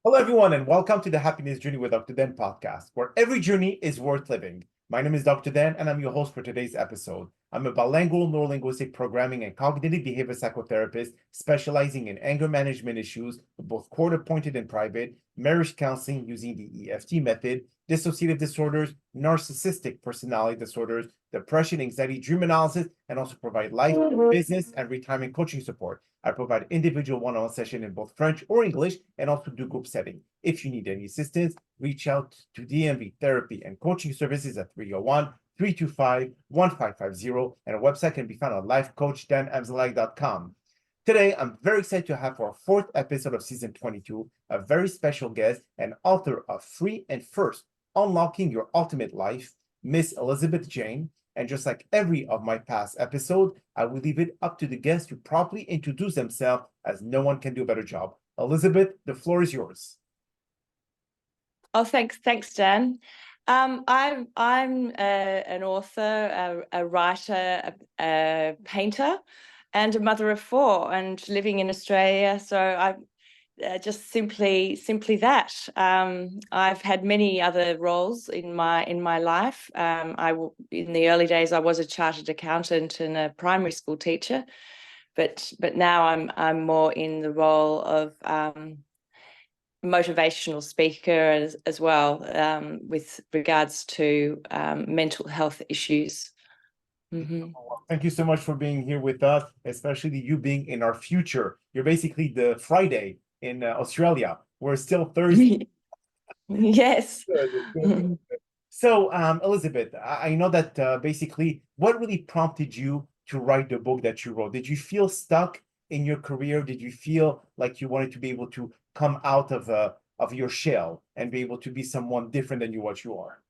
Hello, everyone, and welcome to the Happiness Journey with Dr. Dan podcast, where every journey is worth living. My name is Dr. Dan, and I'm your host for today's episode. I'm a bilingual neurolinguistic programming and cognitive behavior psychotherapist specializing in anger management issues, both court-appointed and private, marriage counseling using the EFT method, dissociative disorders, narcissistic personality disorders, depression, anxiety, dream analysis, and also provide life, business, and retirement coaching support. I provide individual one-on-one session in both French or English and also do group setting. If you need any assistance, reach out to DMV Therapy and Coaching Services at 301-325-1550, and our website can be found on lifecoachdanamzalai.com. Today, I'm very excited to have for our fourth episode of season 22, a very special guest and author of Free and First, Unlocking Your Ultimate Life, Miss Elizabeth Jane. And just like every of my past episode, I will leave it up to the guests to properly introduce themselves, as no one can do a better job. Elizabeth, the floor is yours. Oh, thanks, Dan. I'm an author, a writer, a painter, and a mother of four, and living in Australia. So I just simply that. I've had many other roles in my life. In the early days I was a chartered accountant and a primary school teacher, but now I'm more in the role of motivational speaker as well, with regards to mental health issues. Mm-hmm. Thank you so much for being here with us, especially you being in our future. You're basically the Friday in Australia. We're still Thursday. Yes. So, Elizabeth, I know that basically what really prompted you to write the book that you wrote? Did you feel stuck in your career? Did you feel like you wanted to be able to come out of your shell and be able to be someone different than what you are?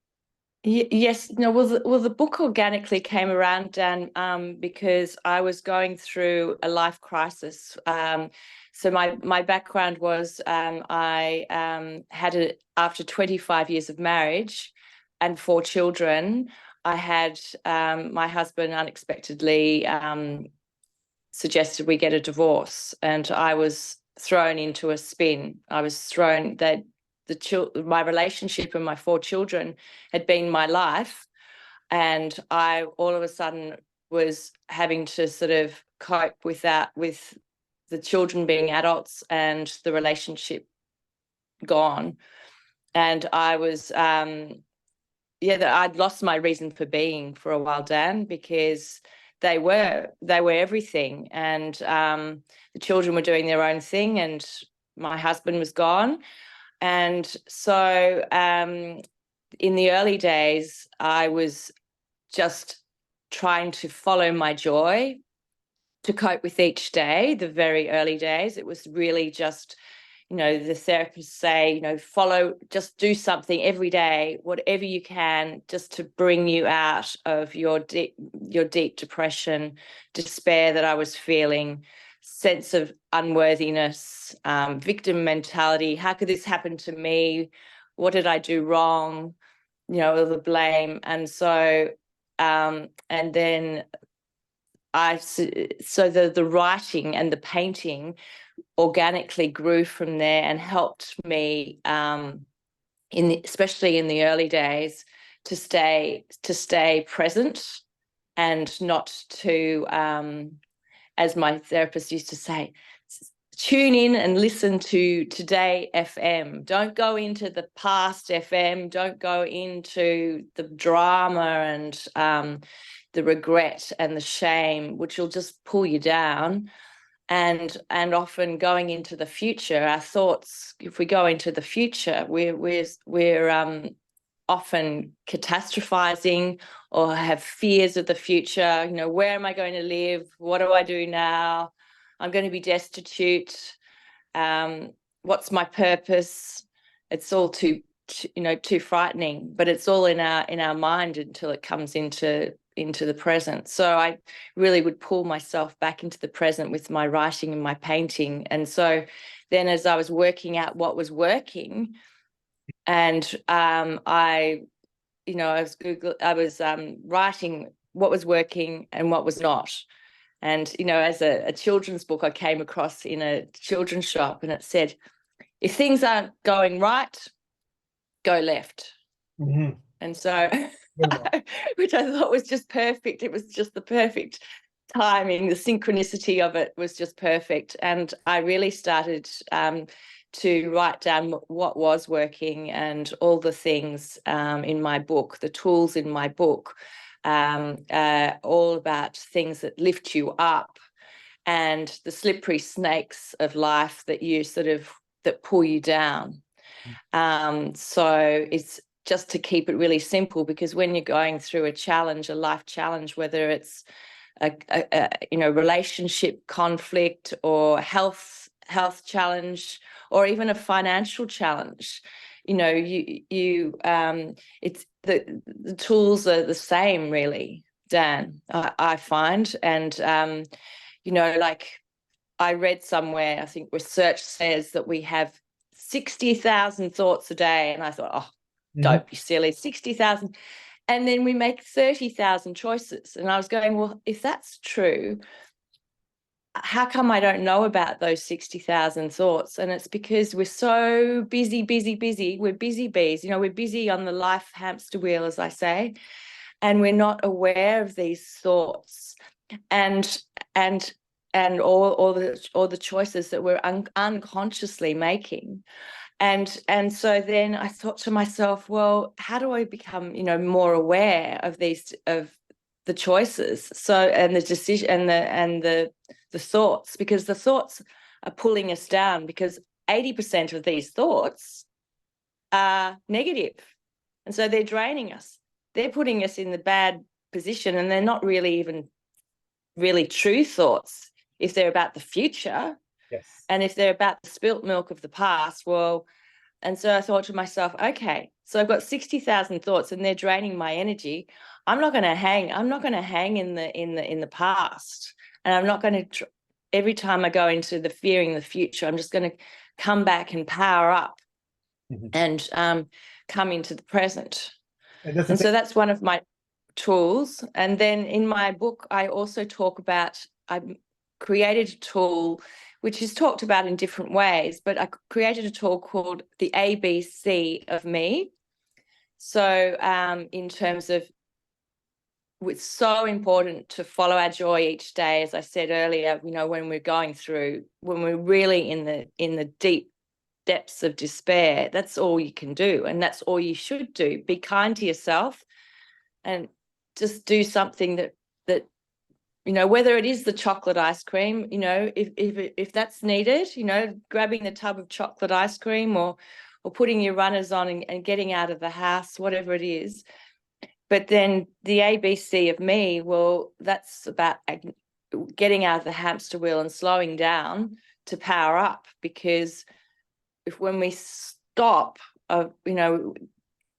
Yes. No. Well, the book organically came around, Dan, because I was going through a life crisis. So my background was I had after 25 years of marriage and 4 children, I had my husband unexpectedly suggested we get a divorce, and I was thrown into a spin. I was thrown that my relationship and my 4 children had been my life, and I all of a sudden was having to sort of cope with that, with the children being adults and the relationship gone. And I was I'd lost my reason for being for a while, Dan, because they were everything, and the children were doing their own thing, and my husband was gone. And so in the early days, I was just trying to follow my joy, to cope with each day. The very early days, it was really just, the therapists say, just do something every day, whatever you can, just to bring you out of your deep depression, despair that I was feeling, sense of unworthiness, victim mentality. How could this happen to me? What did I do wrong? The blame. And so, and then the writing and the painting organically grew from there and helped me, especially in the early days, to stay present and not to, as my therapist used to say, tune in and listen to Today FM. Don't go into the past FM. Don't go into the drama and the regret and the shame, which will just pull you down. And often going into the future, our thoughts, if we go into the future, we're often catastrophizing or have fears of the future. Where am I going to live? What do I do now? I'm going to be destitute. What's my purpose? It's all too frightening, but it's all in our mind until it comes into the present. So I really would pull myself back into the present with my writing and my painting. And so then, as I was working out what was working, and I was writing what was working and what was not. And as a children's book I came across in a children's shop, and it said, if things aren't going right, go left. Mhm. And so, Good one. which I thought was just perfect. It was just the perfect timing. The synchronicity of it was just perfect. And I really started to write down what was working and all the things in my book, the tools in my book, all about things that lift you up and the slippery snakes of life that you that pull you down. So it's just to keep it really simple, because when you're going through a challenge, a life challenge, whether it's a relationship conflict or health challenge, or even a financial challenge, it's the tools are the same, really, Dan, I find. And like I read somewhere, I think research says that we have 60,000 thoughts a day. And I thought, oh, don't be silly, 60,000. And then we make 30,000 choices. And I was going, well, if that's true, how come I don't know about those 60,000 thoughts? And it's because we're so busy. We're busy bees. We're busy on the life hamster wheel, as I say, and we're not aware of these thoughts and all the choices that we're unconsciously making. And so then I thought to myself, well, how do I become, more aware of the choices? So, and the decision and the thoughts, because the thoughts are pulling us down, because 80% of these thoughts are negative. And so they're draining us. They're putting us in the bad position, and they're not really even really true thoughts if they're about the future. Yes. And if they're about the spilt milk of the past, well, and so I thought to myself, okay, so I've got 60,000 thoughts and they're draining my energy. I'm not going to hang in the past. And I'm not going to, every time I go into the fearing the future, I'm just going to come back and power up and come into the present. And so that's one of my tools. And then in my book, I also talk about, I created a tool which is talked about in different ways, but I created a tool called the ABC of me. So in terms of, it's so important to follow our joy each day, as I said earlier, when we're really in the deep depths of despair, that's all you can do. And that's all you should do. Be kind to yourself and just do something that whether it is the chocolate ice cream, if that's needed, grabbing the tub of chocolate ice cream or putting your runners on and getting out of the house, whatever it is. But then the ABC of me, well, that's about getting out of the hamster wheel and slowing down to power up, because when we stop,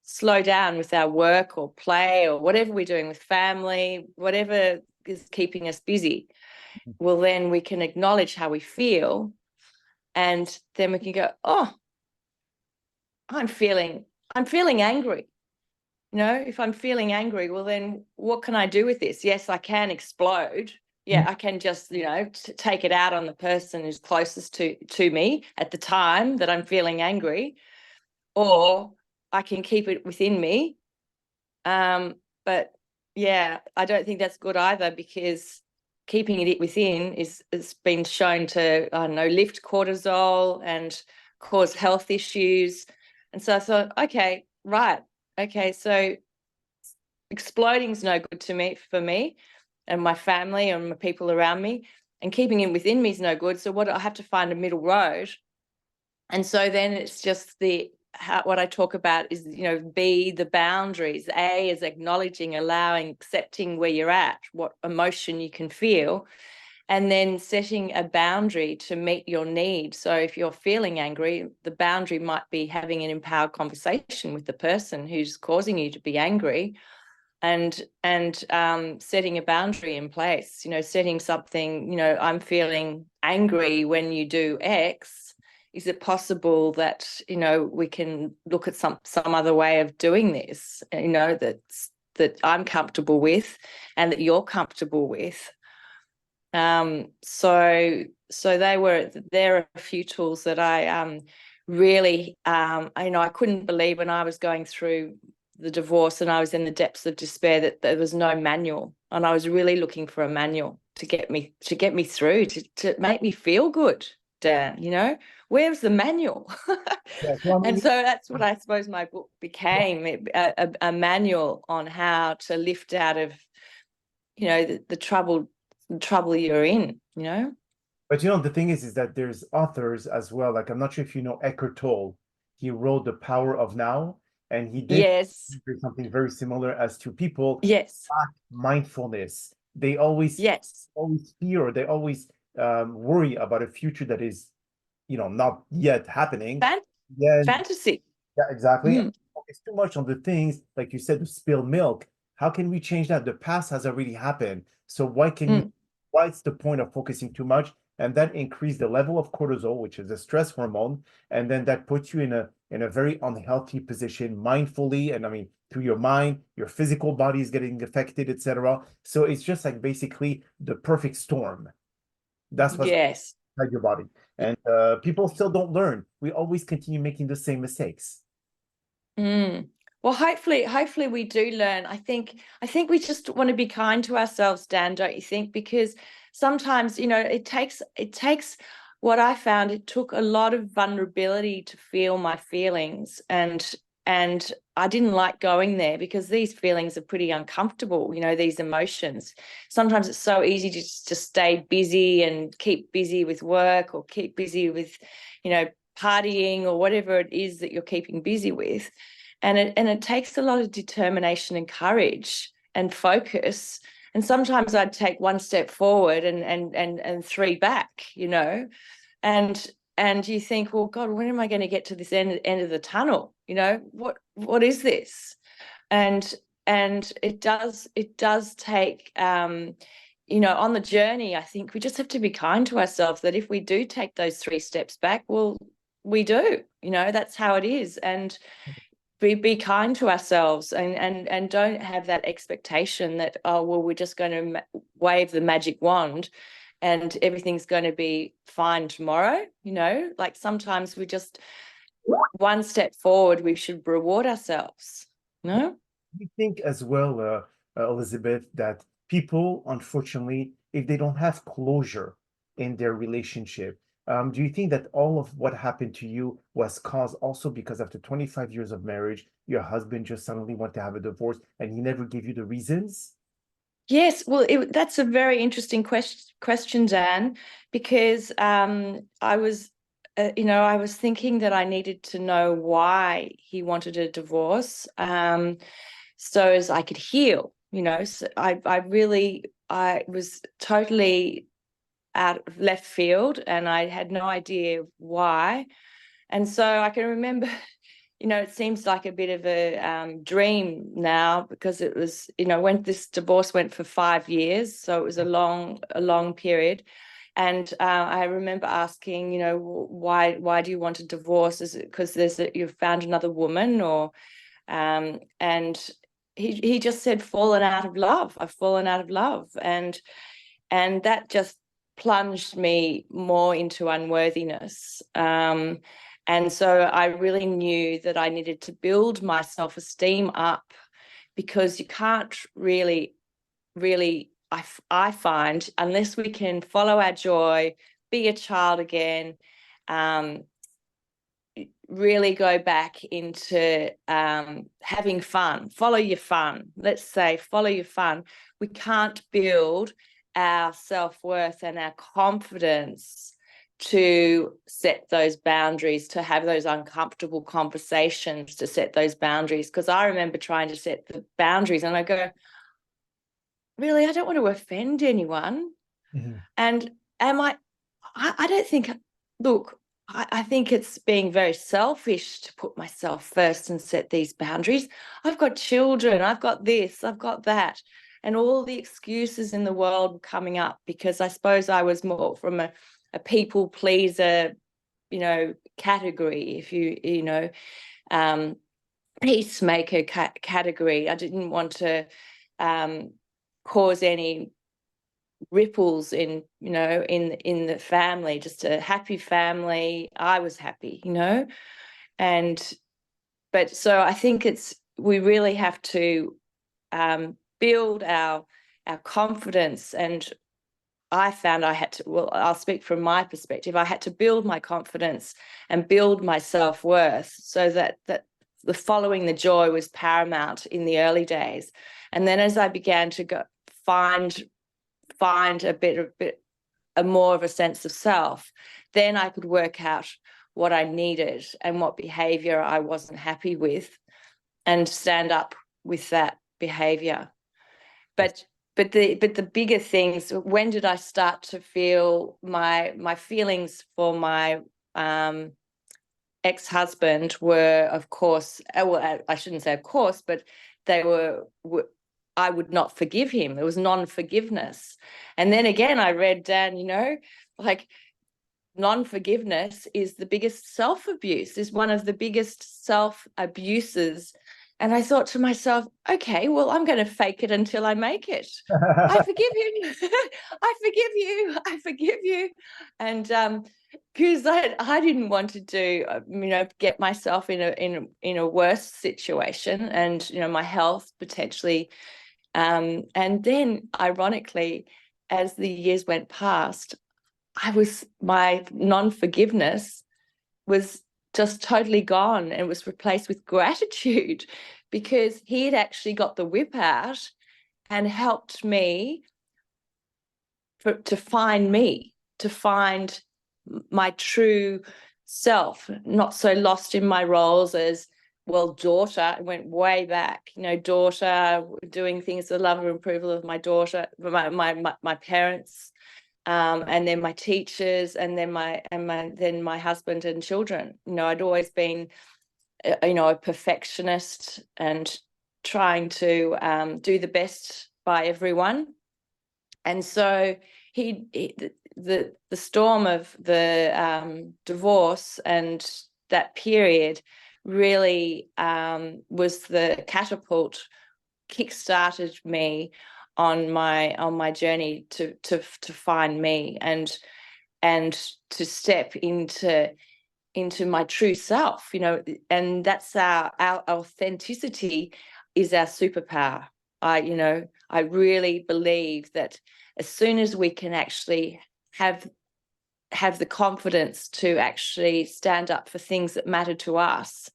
slow down with our work or play or whatever we're doing with family, whatever is keeping us busy, well, then we can acknowledge how we feel, and then we can go, oh, I'm feeling angry. If I'm feeling angry, well, then what can I do with this? Yes, I can explode. Yeah, I can just, take it out on the person who's closest to me at the time that I'm feeling angry, or I can keep it within me. But yeah, I don't think that's good either, because keeping it within has been shown to, lift cortisol and cause health issues. And so I thought, okay, right. Okay, so exploding is no good for me and my family and my people around me, and keeping it within me is no good. So I have to find a middle road. And so then it's just what I talk about is, B, the boundaries. A is acknowledging, allowing, accepting where you're at, what emotion you can feel, and then setting a boundary to meet your need. So if you're feeling angry, the boundary might be having an empowered conversation with the person who's causing you to be angry, and setting a boundary in place, setting something, I'm feeling angry when you do X. Is it possible that, we can look at some other way of doing this, that I'm comfortable with and that you're comfortable with? So there are a few tools that I really, I couldn't believe when I was going through the divorce and I was in the depths of despair that there was no manual, and I was really looking for a manual to get me through, to make me feel good, Dan. Where's the manual? Yeah, so I And mean, so that's what I suppose my book became, a manual on how to lift out of the trouble you're in. but the thing is that there's authors as well. Like, I'm not sure if you know Eckhart Tolle. He wrote The Power of Now, and he did Yes, something very similar as to people yes, lack mindfulness. They always yes. fear, or they always worry about a future that is, not yet happening. Fan- Yeah, Fantasy. yeah, exactly. Mm, It's too much on the things, like you said, to spill milk. How can we change that? The past has already happened. So mm. what's the point of focusing too much? And that increase the level of cortisol, which is a stress hormone, and then that puts you in a very unhealthy position mindfully. And I mean, through your mind, your physical body is getting affected, etc. So it's just like basically the perfect storm. That's what's Yes. inside your body. And people still don't learn. We always continue making the same mistakes. Mm. Well, hopefully we do learn. I think we just want to be kind to ourselves, Dan, don't you think? Because sometimes, it takes what I found, it took a lot of vulnerability to feel my feelings, and I didn't like going there because these feelings are pretty uncomfortable, these emotions. Sometimes it's so easy to just stay busy and keep busy with work, or keep busy with, partying, or whatever it is that you're keeping busy with. And it takes a lot of determination and courage and focus. And sometimes I'd take one step forward and three back, and you think, well, God, when am I going to get to this end of the tunnel? What is this? And it does take, on the journey, I think we just have to be kind to ourselves, that if we do take those three steps back, well, we do, that's how it is. And be kind to ourselves, and don't have that expectation that, oh, well, we're just going to wave the magic wand and everything's going to be fine tomorrow. Like, sometimes we just, one step forward, we should reward ourselves. You think as well, Elizabeth, that people, unfortunately, if they don't have closure in their relationship, do you think that all of what happened to you was caused also because after 25 years of marriage, your husband just suddenly wanted to have a divorce and he never gave you the reasons? Yes, well, that's a very interesting question, Dan, because I was thinking that I needed to know why he wanted a divorce, so as I could heal. So I was totally out of left field, and I had no idea why. And so I can remember, it seems like a bit of a dream now, because it was, when this divorce went for 5 years, so it was a long period. And I remember asking, why do you want a divorce? Is it because you've found another woman, or and he just said, fallen out of love. I've fallen out of love, and that just plunged me more into unworthiness. And so I really knew that I needed to build my self-esteem up, because you can't really, I find, unless we can follow our joy, be a child again, really go back into having fun, follow your fun. Let's say follow your fun. We can't build our self-worth and our confidence to set those boundaries, to have those uncomfortable conversations, to set those boundaries. Because I remember trying to set the boundaries and I go, really, I don't want to offend anyone. Mhm. And I don't think, look, I think it's being very selfish to put myself first and set these boundaries. I've got children, I've got this, I've got that. And all the excuses in the world were coming up, because I suppose I was more from a people pleaser, category, if peacemaker category. I didn't want to cause any ripples in, in the family, just a happy family. I was happy, but so I think we really have to build our confidence. And I found I had to, well, I'll speak from my perspective, I had to build my confidence and build my self-worth so that the following the joy was paramount in the early days. And then as I began to find a more of a sense of self, then I could work out what I needed and what behavior I wasn't happy with and stand up with that behavior. But the bigger things, when did I start to feel my feelings for my ex-husband were, of course, well, I shouldn't say of course, but they were I would not forgive him. It was non-forgiveness. And then again, I read, Dan, like non-forgiveness is the biggest self-abuse, is one of the biggest self-abuses. And I thought to myself, okay, well, I'm going to fake it until I make it. I forgive you. I forgive you. I forgive you. And because I didn't want to do, get myself in a worse situation, and my health potentially. And then, ironically, as the years went past, my non-forgiveness was just totally gone and was replaced with gratitude, because he had actually got the whip out and helped me to find my true self, not so lost in my roles as, well, daughter. It went way back, daughter, doing things for the love and approval of my daughter, my parents, and then my teachers, and then my husband and children. I'd always been, a perfectionist and trying to do the best by everyone. And so the storm of the divorce and that period really was the catapult, kick-started me on my journey to find me and to step into my true self, and that's our authenticity is our superpower. I really believe that as soon as we can actually have the confidence to actually stand up for things that matter to us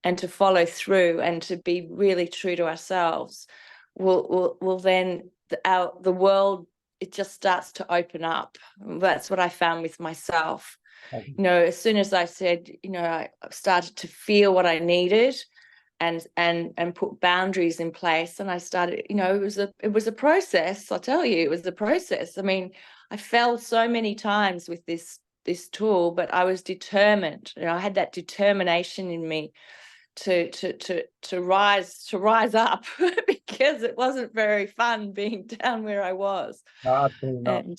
and to follow through and to be really true to ourselves, will then the world, it just starts to open up. That's what I found with myself. As soon as I said, I started to feel what I needed and put boundaries in place, and I started, it was a process. I'll tell you, it was a process. I mean, I fell so many times with this tool, but I was determined. I had that determination in me to rise up because it wasn't very fun being down where I was. Absolutely not. And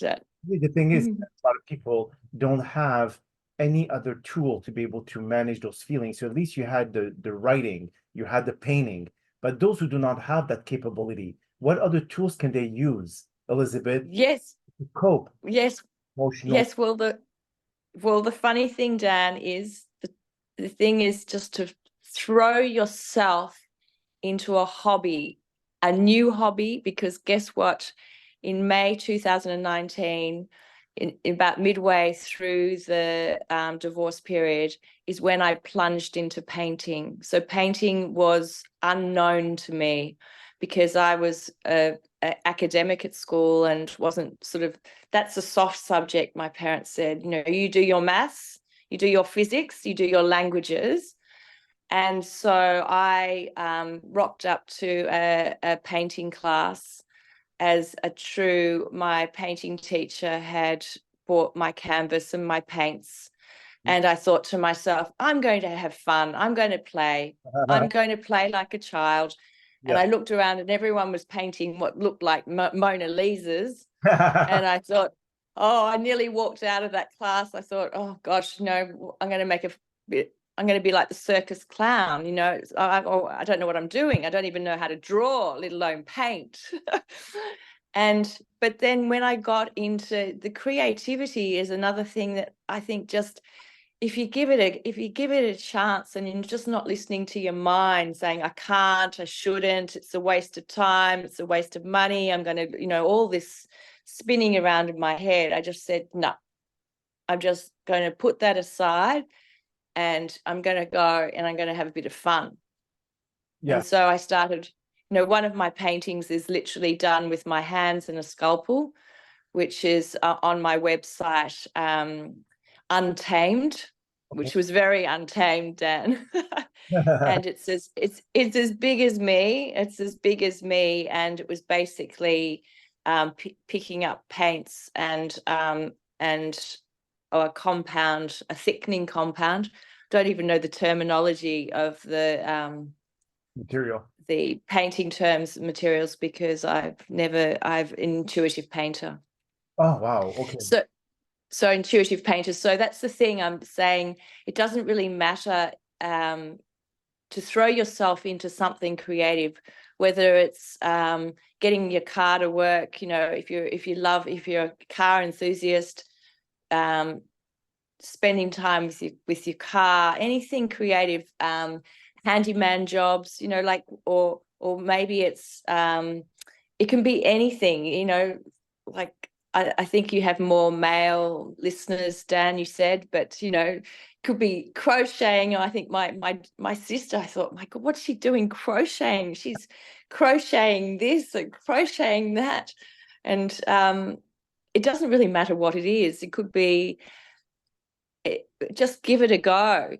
the thing is, a lot of people don't have any other tool to be able to manage those feelings. So at least you had the writing, you had the painting, but those who do not have that capability, what other tools can they use, Elizabeth? Yes. To cope. Yes. Emotional. Yes. Well, the funny thing, Dan, is the thing is just to throw yourself into a hobby, a new hobby, because guess what? In May 2019, in about midway through the divorce period, is when I plunged into painting. So painting was unknown to me because I was an academic at school and wasn't that's a soft subject. My parents said, you do your maths, you do your physics, you do your languages. And so I rocked up to a painting class as my painting teacher had bought my canvas and my paints. And I thought to myself, I'm going to have fun. I'm going to play. I'm going to play like a child. Yeah. And I looked around and everyone was painting what looked like Mona Lisas. And I thought, I nearly walked out of that class. I thought, oh gosh, I'm going to be like the circus clown, I don't know what I'm doing. I don't even know how to draw, let alone paint. But then when I got into the creativity is another thing that I think just if you give it a chance and you're just not listening to your mind saying, I can't, I shouldn't, it's a waste of time, it's a waste of money, I'm going to, all this spinning around in my head, I just said, no, I'm just going to put that aside and I'm going to go and I'm going to have a bit of fun. Yeah. And so I started, one of my paintings is literally done with my hands and a scalpel, which is on my website, Untamed, which was very untamed, Dan. And it's as big as me. It's as big as me, and it was basically picking up paints and a compound, a thickening compound. Don't even know the terminology of the material, the painting terms, materials, because I've intuitive painter. Oh wow, okay. So intuitive painters. So that's the thing I'm saying. It doesn't really matter to throw yourself into something creative, whether it's getting your car to work. If you're a car enthusiast, spending time with your car, anything creative, handyman jobs. Or maybe it's it can be anything. Like. I think you have more male listeners, Dan, you said, but, could be crocheting. I think my sister, I thought, my God, what's she doing crocheting? She's crocheting this and crocheting that. And it doesn't really matter what it is. It could be, just give it a go,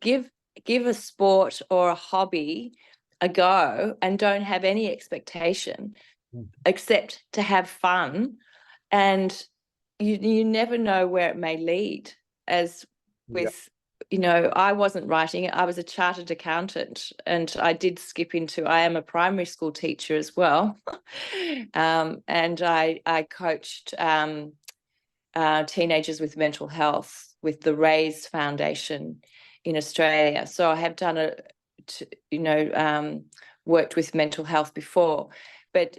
give a sport or a hobby a go and don't have any expectation except to have fun. And you never know where it may lead. As with, I wasn't writing it. I was a chartered accountant, and I did skip into, I am a primary school teacher as well. And I coached teenagers with mental health with the Raise Foundation in Australia. So I have done worked with mental health before, but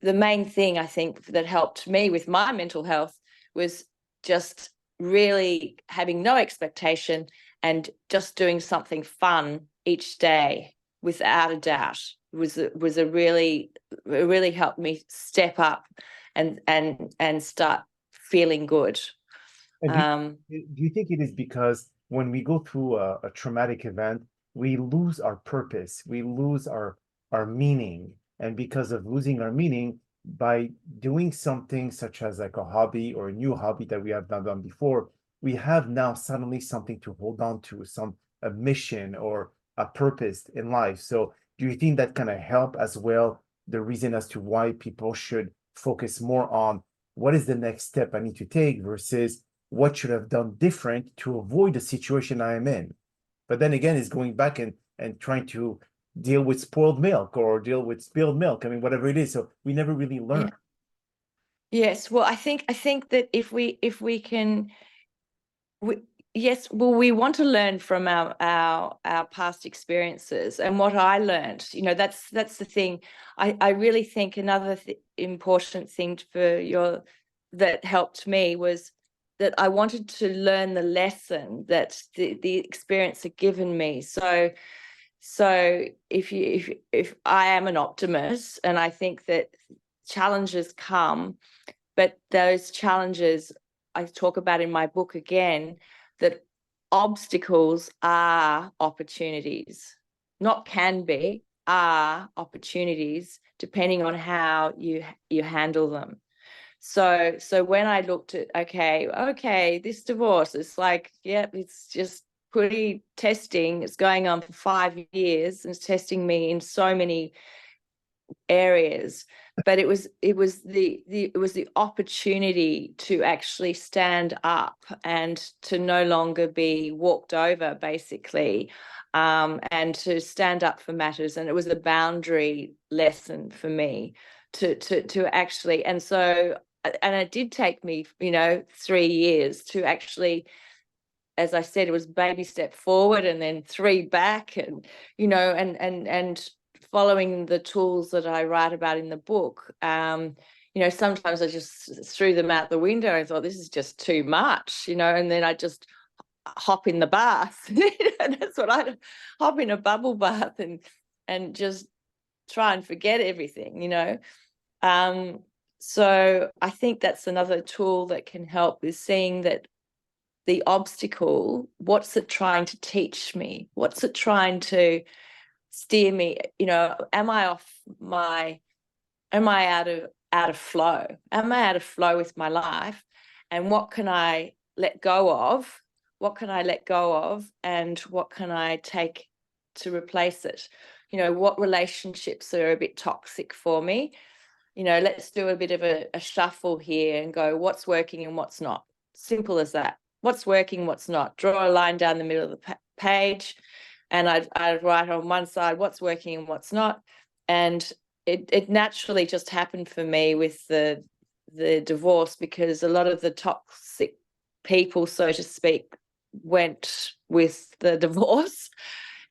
the main thing I think that helped me with my mental health was just really having no expectation and just doing something fun each day without a doubt. It really helped me step up and start feeling good. And do you think it is because when we go through a traumatic event, we lose our purpose, we lose our meaning, and because of losing our meaning, by doing something such as like a hobby or a new hobby that we have not done before, we have now suddenly something to hold on to, a mission or a purpose in life. So do you think that kind of help as well, the reason as to why people should focus more on what is the next step I need to take versus what should I have done different to avoid the situation I am in? But then again, it's going back and trying to deal with spoiled milk or deal with spilled milk. I mean, whatever it is. So we never really learn. Yes. Well, I think that if we can, yes, well, we want to learn from our past experiences. And what I learned, that's the thing. I really think another important thing that helped me was that I wanted to learn the lesson that the experience had given me. So if I am an optimist, and I think that challenges come, but those challenges I talk about in my book again, that obstacles are opportunities, not can be, are opportunities, depending on how you handle them. So when I looked at, okay, this divorce, it's like, it's just pretty testing. It's going on for 5 years and it's testing me in so many areas. But it was the opportunity to actually stand up and to no longer be walked over, basically, and to stand up for matters. And it was a boundary lesson for me to actually, and it did take me 3 years to actually, as I said, it was baby step forward and then 3 back, and and following the tools that I write about in the book, sometimes I just threw them out the window and thought, this is just too much, and then I just hop in the bath. That's what I do. Hop in a bubble bath and just try and forget everything, So I think that's another tool that can help, is seeing that the obstacle, what's it trying to teach me? What's it trying to steer me? Am I out of flow? Am I out of flow with my life? And what can I let go of? What can I let go of? And what can I take to replace it? What relationships are a bit toxic for me? Let's do a bit of a shuffle here and go, what's working and what's not? Simple as that. What's working, what's not? Draw a line down the middle of the page, and I'd write on one side what's working and what's not. And it naturally just happened for me with the divorce, because a lot of the toxic people, so to speak, went with the divorce.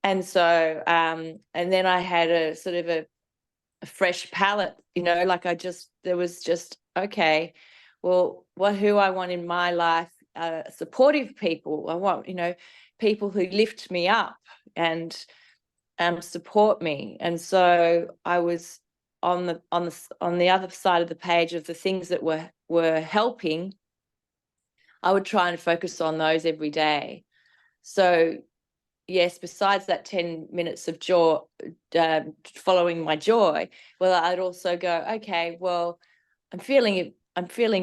And so and then I had a sort of a fresh palette, there was just, okay, well, who I want in my life, supportive people. I want, people who lift me up and support me. And so I was on the other side of the page of the things that were helping. I would try and focus on those every day. So yes, besides that 10 minutes of joy, following my joy, well, I'd also go, okay, well, I'm feeling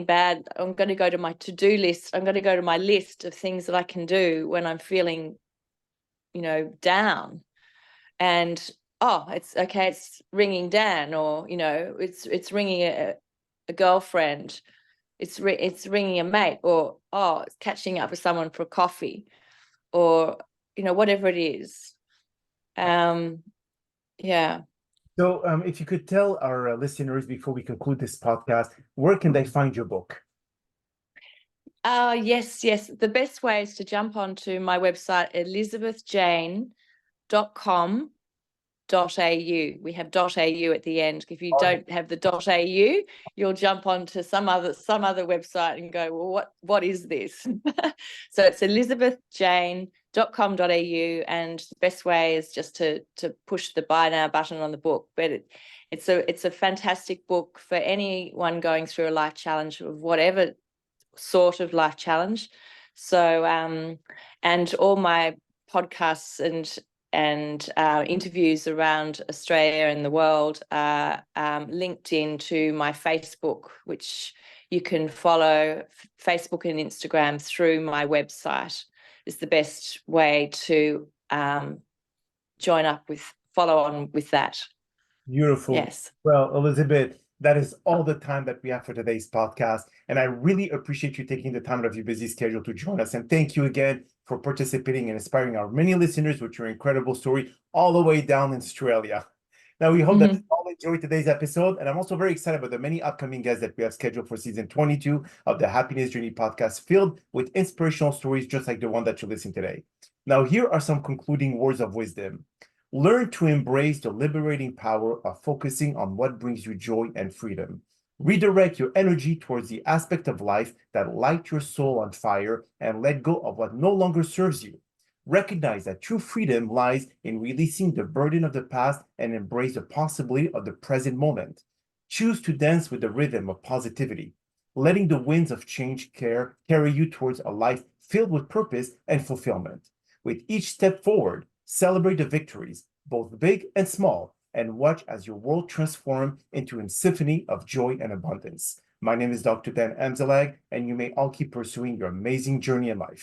bad. I'm going to go to my to-do list. I'm going to go to my list of things that I can do when I'm feeling, down. And, it's okay, it's ringing Dan, or, it's ringing a girlfriend. It's ringing a mate, or, it's catching up with someone for coffee, or, whatever it is. Yeah. So if you could tell our listeners before we conclude this podcast, where can they find your book? Yes. The best way is to jump onto my website, elizabethjane.com.au. We have .au at the end. If you don't have the .au, you'll jump onto some other website and go, well, what is this? So it's elizabethjane.com.au, and the best way is just to push the buy now button on the book. But it's a fantastic book for anyone going through a life challenge, of whatever sort of life challenge. So and all my podcasts and interviews around Australia and the world are linked into my Facebook, which you can follow. Facebook and Instagram through my website is the best way to follow on with that. Beautiful. Yes. Well, Elizabeth, that is all the time that we have for today's podcast. And I really appreciate you taking the time out of your busy schedule to join us. And thank you again for participating and inspiring our many listeners with your incredible story all the way down in Australia. Now, we hope that you all enjoyed today's episode. And I'm also very excited about the many upcoming guests that we have scheduled for season 22 of the Happiness Journey podcast, filled with inspirational stories just like the one that you listened today. Now, here are some concluding words of wisdom. Learn to embrace the liberating power of focusing on what brings you joy and freedom. Redirect your energy towards the aspect of life that light your soul on fire, and let go of what no longer serves you. Recognize that true freedom lies in releasing the burden of the past and embrace the possibility of the present moment. Choose to dance with the rhythm of positivity, letting the winds of change carry you towards a life filled with purpose and fulfillment. With each step forward, celebrate the victories, both big and small, and watch as your world transforms into a symphony of joy and abundance. My name is Dr. Dan Amzalag, and you may all keep pursuing your amazing journey in life.